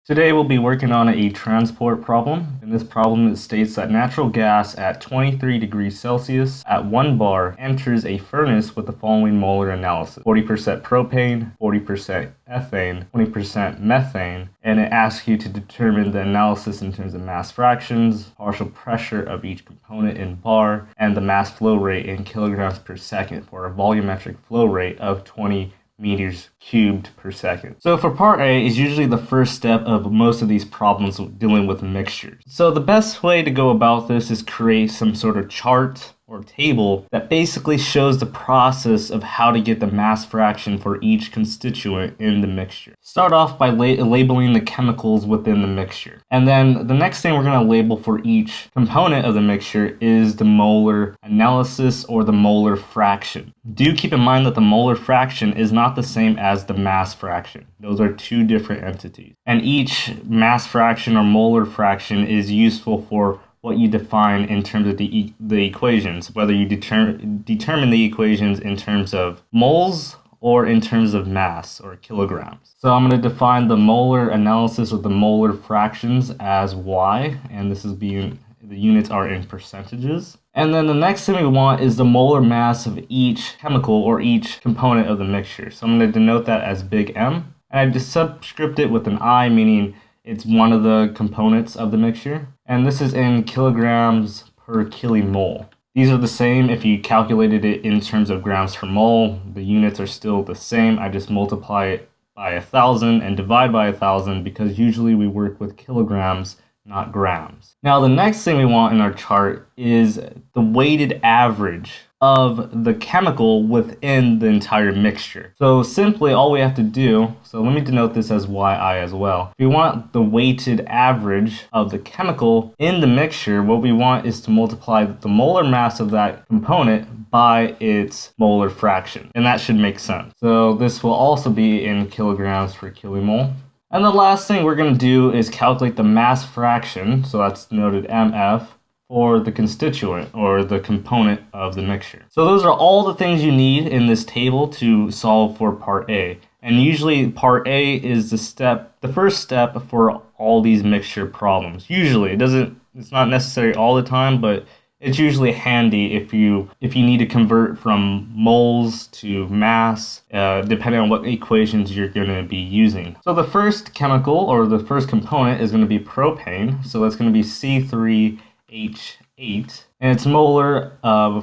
Today we'll be working on a transport problem. In this problem, it states that natural gas at 23 degrees Celsius at 1 bar enters a furnace with the following molar analysis: 40% propane, 40% ethane, 20% methane, and it asks you to determine the analysis in terms of mass fractions, partial pressure of each component in bar, and the mass flow rate in kilograms per second for a volumetric flow rate of 20 meters cubed per second. So for part A is usually the first step of most of these problems dealing with mixtures. So the best way to go about this is create some sort of chart or table that basically shows the process of how to get the mass fraction for each constituent in the mixture. Start off by labeling the chemicals within the mixture. And then the next thing we're going to label for each component of the mixture is the molar analysis or the molar fraction. Do keep in mind that the molar fraction is not the same as the mass fraction. Those are two different entities. And each mass fraction or molar fraction is useful for what you define in terms of the equations, whether you determine the equations in terms of moles or in terms of mass or kilograms. So I'm going to define the molar analysis of the molar fractions as Y, and this is being, the units are in percentages. And then the next thing we want is the molar mass of each chemical or each component of the mixture. So I'm going to denote that as big M, and I just subscript it with an I, meaning it's one of the components of the mixture. And this is in kilograms per kilomole. These are the same if you calculated it in terms of grams per mole. The units are still the same. I just multiply it by 1,000 and divide by 1,000 because usually we work with kilograms, not grams. Now the next thing we want in our chart is the weighted average of the chemical within the entire mixture. So simply all we have to do, so let me denote this as Yi as well. If we want the weighted average of the chemical in the mixture, what we want is to multiply the molar mass of that component by its molar fraction. And that should make sense. So this will also be in kilograms per kilomole. And the last thing we're going to do is calculate the mass fraction, so that's denoted MF, for the constituent or the component of the mixture. So those are all the things you need in this table to solve for part A. And usually part A is the first step for all these mixture problems. Usually it's not necessary all the time, but it's usually handy if you need to convert from moles to mass, depending on what equations you're going to be using. So the first chemical or the first component is going to be propane. So that's going to be C3H8, and its molar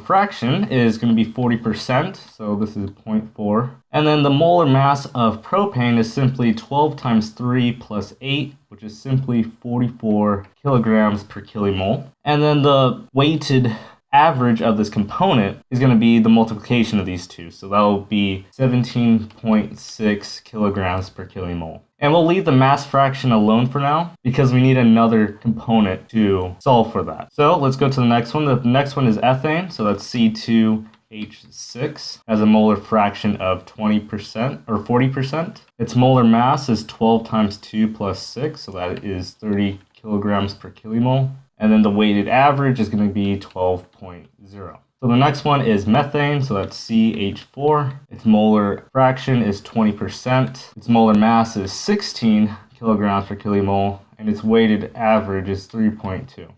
fraction is going to be 40%, so this is 0.4. And then the molar mass of propane is simply 12 times 3 plus 8, which is simply 44 kilograms per kilomole. And then the weighted average of this component is going to be the multiplication of these two, so that will be 17.6 kilograms per kilomole. And we'll leave the mass fraction alone for now because we need another component to solve for that. So let's go to the next one. The next one is ethane, so that's C2H6, has a molar fraction of 20% or 40%. Its molar mass is 12 times 2 plus 6, so that is 30 kilograms per kilomole. And then the weighted average is going to be 12.0. So the next one is methane, so that's CH4. Its molar fraction is 20%. Its molar mass is 16 kilograms per kilomole, and its weighted average is 3.2.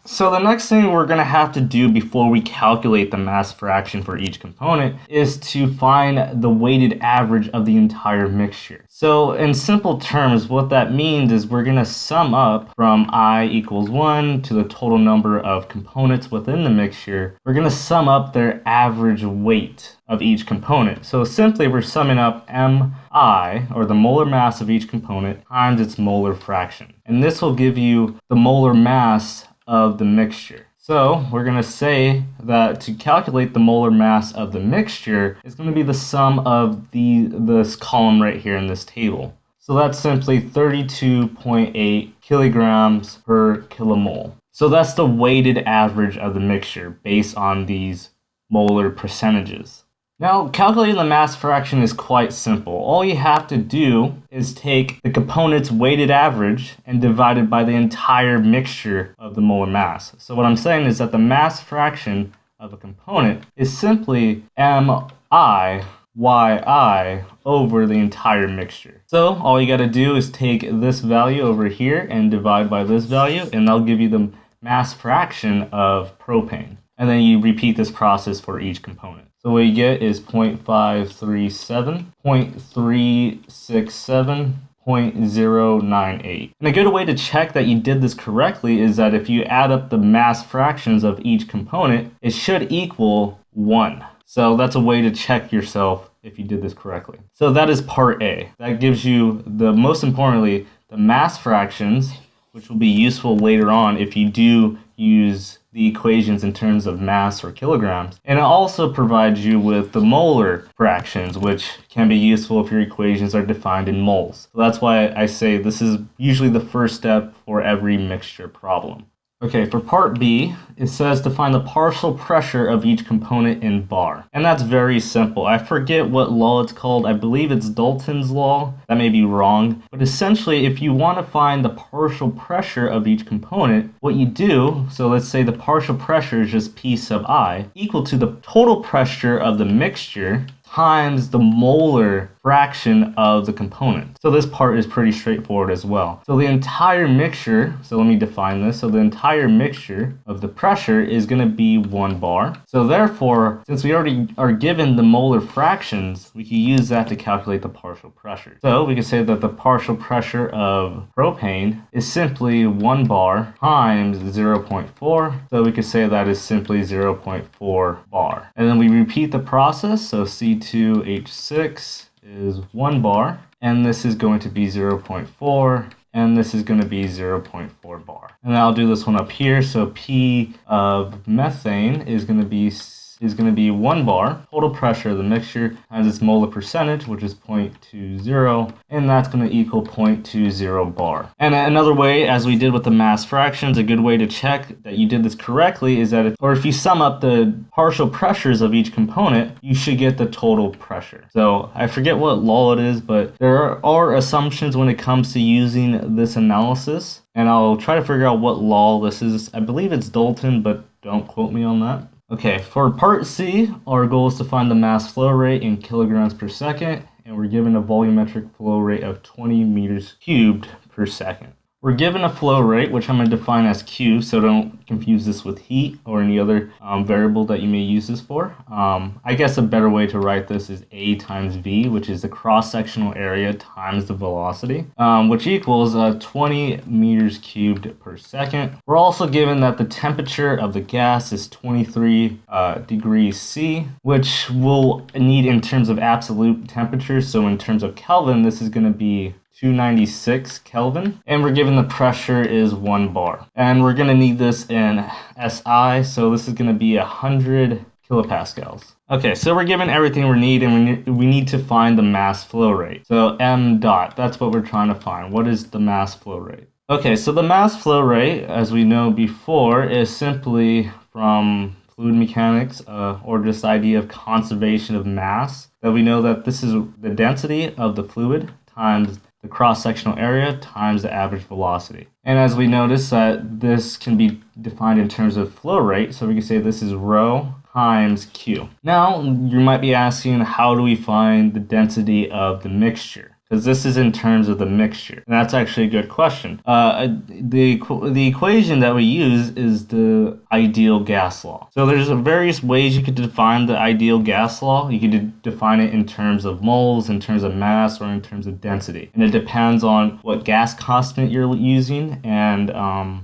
So the next thing we're going to have to do before we calculate the mass fraction for each component is to find the weighted average of the entire mixture. So in simple terms, what that means is we're going to sum up from I equals 1 to the total number of components within the mixture. We're going to sum up their average weight of each component. So simply we're summing up MI, or the molar mass of each component, times its molar fraction. And this will give you the molar mass of the mixture. So we're going to say that to calculate the molar mass of the mixture is going to be the sum of this column right here in this table. So that's simply 32.8 kilograms per kilomole. So that's the weighted average of the mixture based on these molar percentages. Now, calculating the mass fraction is quite simple. All you have to do is take the component's weighted average and divide it by the entire mixture of the molar mass. So what I'm saying is that the mass fraction of a component is simply MI YI over the entire mixture. So all you got to do is take this value over here and divide by this value, and that'll give you the mass fraction of propane. And then you repeat this process for each component. So what you get is 0.537, 0.367, 0.098. And a good way to check that you did this correctly is that if you add up the mass fractions of each component, it should equal 1. So that's a way to check yourself if you did this correctly. So that is part A. That gives you most importantly, the mass fractions, which will be useful later on if you do use the equations in terms of mass or kilograms. And it also provides you with the molar fractions, which can be useful if your equations are defined in moles. So that's why I say this is usually the first step for every mixture problem. Okay, for part B, it says to find the partial pressure of each component in bar. And that's very simple. I forget what law it's called. I believe it's Dalton's law. That may be wrong. But essentially, if you want to find the partial pressure of each component, what you do, so let's say the partial pressure is just P sub I, equal to the total pressure of the mixture times the molar fraction of the component. So this part is pretty straightforward as well. So the entire mixture, so let me define this. So the entire mixture of the pressure is going to be 1 bar. So therefore, since we already are given the molar fractions, we can use that to calculate the partial pressure. So we can say that the partial pressure of propane is simply 1 bar times 0.4. So we could say that is simply 0.4 bar. And then we repeat the process. So C2H6 is 1 bar, and this is going to be 0.4, and this is going to be 0.4 bar. And I'll do this one up here. So P of methane is going to be 1 bar, total pressure of the mixture times its molar percentage, which is 0.20, and that's going to equal 0.20 bar. And another way, as we did with the mass fractions, a good way to check that you did this correctly is that if you sum up the partial pressures of each component, you should get the total pressure. So I forget what law it is, but there are assumptions when it comes to using this analysis, and I'll try to figure out what law this is. I believe it's Dalton, but don't quote me on that. Okay, for part C, our goal is to find the mass flow rate in kilograms per second, and we're given a volumetric flow rate of 20 meters cubed per second. We're given a flow rate, which I'm going to define as Q, so don't confuse this with heat or any other variable that you may use this for. I guess a better way to write this is A times V, which is the cross-sectional area times the velocity, which equals 20 meters cubed per second. We're also given that the temperature of the gas is 23 degrees C, which we'll need in terms of absolute temperature. So in terms of Kelvin, this is going to be 296 Kelvin, and we're given the pressure is 1 bar, and we're going to need this in SI, so this is going to be 100 kilopascals. Okay, so we're given everything we need, and we need to find the mass flow rate. So M dot, that's what we're trying to find. What is the mass flow rate? Okay, so the mass flow rate, as we know before, is simply from fluid mechanics, or just the idea of conservation of mass, that we know that this is the density of the fluid times the cross-sectional area times the average velocity. And as we notice that this can be defined in terms of flow rate, so we can say this is rho times Q. Now, you might be asking, how do we find the density of the mixture? Because this is in terms of the mixture. And that's actually a good question. The equation that we use is the ideal gas law. So there's various ways you could define the ideal gas law. You could define it in terms of moles, in terms of mass, or in terms of density. And it depends on what gas constant you're using and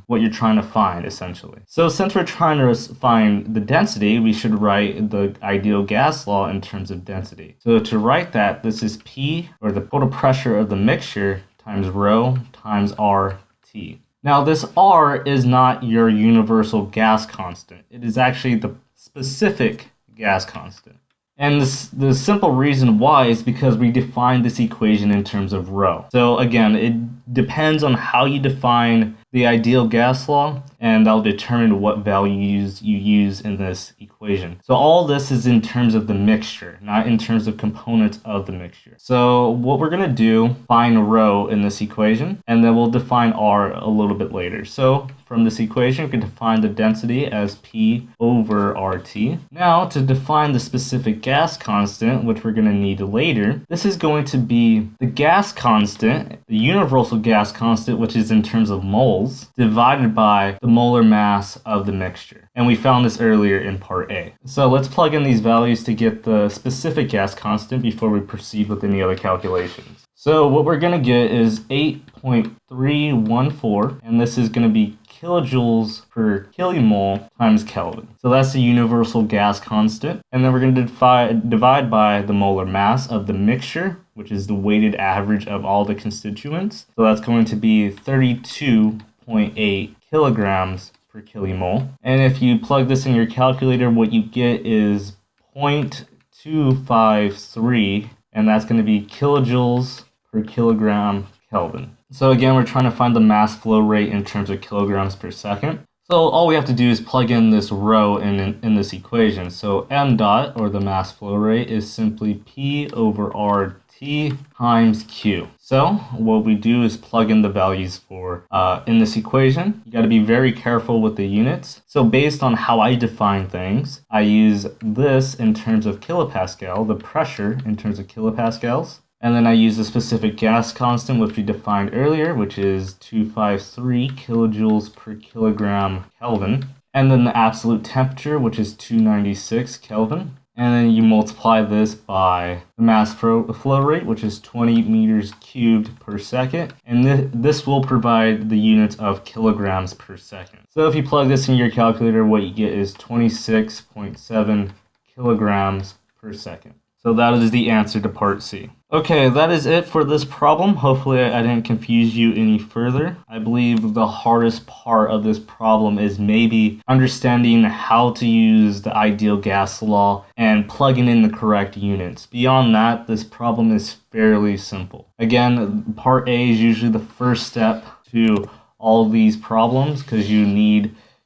what you're trying to find, essentially. So since we're trying to find the density, we should write the ideal gas law in terms of density. So to write that, this is P, or the total pressure of the mixture, times rho times RT. Now this R is not your universal gas constant. It is actually the specific gas constant. And the simple reason why is because we define this equation in terms of rho. So again, depends on how you define the ideal gas law, and that'll determine what values you use in this equation. So all this is in terms of the mixture, not in terms of components of the mixture. So what we're going to do, find rho in this equation, and then we'll define R a little bit later. So from this equation, we can define the density as P over RT. Now, to define the specific gas constant, which we're going to need later, this is going to be the gas constant, the universal gas constant, which is in terms of moles, divided by the molar mass of the mixture. And we found this earlier in part A. So let's plug in these values to get the specific gas constant before we proceed with any other calculations. So what we're going to get is 8.314, and this is going to be kilojoules per kilomole times Kelvin. So that's the universal gas constant. And then we're going to divide by the molar mass of the mixture, which is the weighted average of all the constituents. So that's going to be 32.8 kilograms per kilomole. And if you plug this in your calculator, what you get is 0.253, and that's going to be kilojoules per kilogram Kelvin. So again, we're trying to find the mass flow rate in terms of kilograms per second. So all we have to do is plug in this rho in this equation. So m dot, or the mass flow rate, is simply P over RT times Q. So what we do is plug in the values for in this equation. You got to be very careful with the units. So based on how I define things, I use this in terms of kilopascal, the pressure in terms of kilopascals. And then I use the specific gas constant, which we defined earlier, which is 253 kilojoules per kilogram Kelvin. And then the absolute temperature, which is 296 Kelvin. And then you multiply this by the mass flow rate, which is 20 meters cubed per second. And this will provide the units of kilograms per second. So if you plug this in your calculator, what you get is 26.7 kilograms per second. So that is the answer to part C. Okay, that is it for this problem. Hopefully I didn't confuse you any further. I believe the hardest part of this problem is maybe understanding how to use the ideal gas law and plugging in the correct units. Beyond that, this problem is fairly simple. Again, part A is usually the first step to all these problems, because you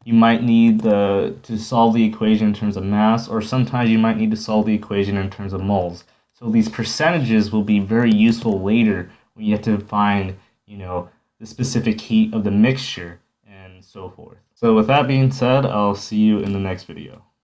might need to solve the equation in terms of mass, or sometimes you might need to solve the equation in terms of moles. So these percentages will be very useful later when you have to find, the specific heat of the mixture and so forth. So with that being said, I'll see you in the next video.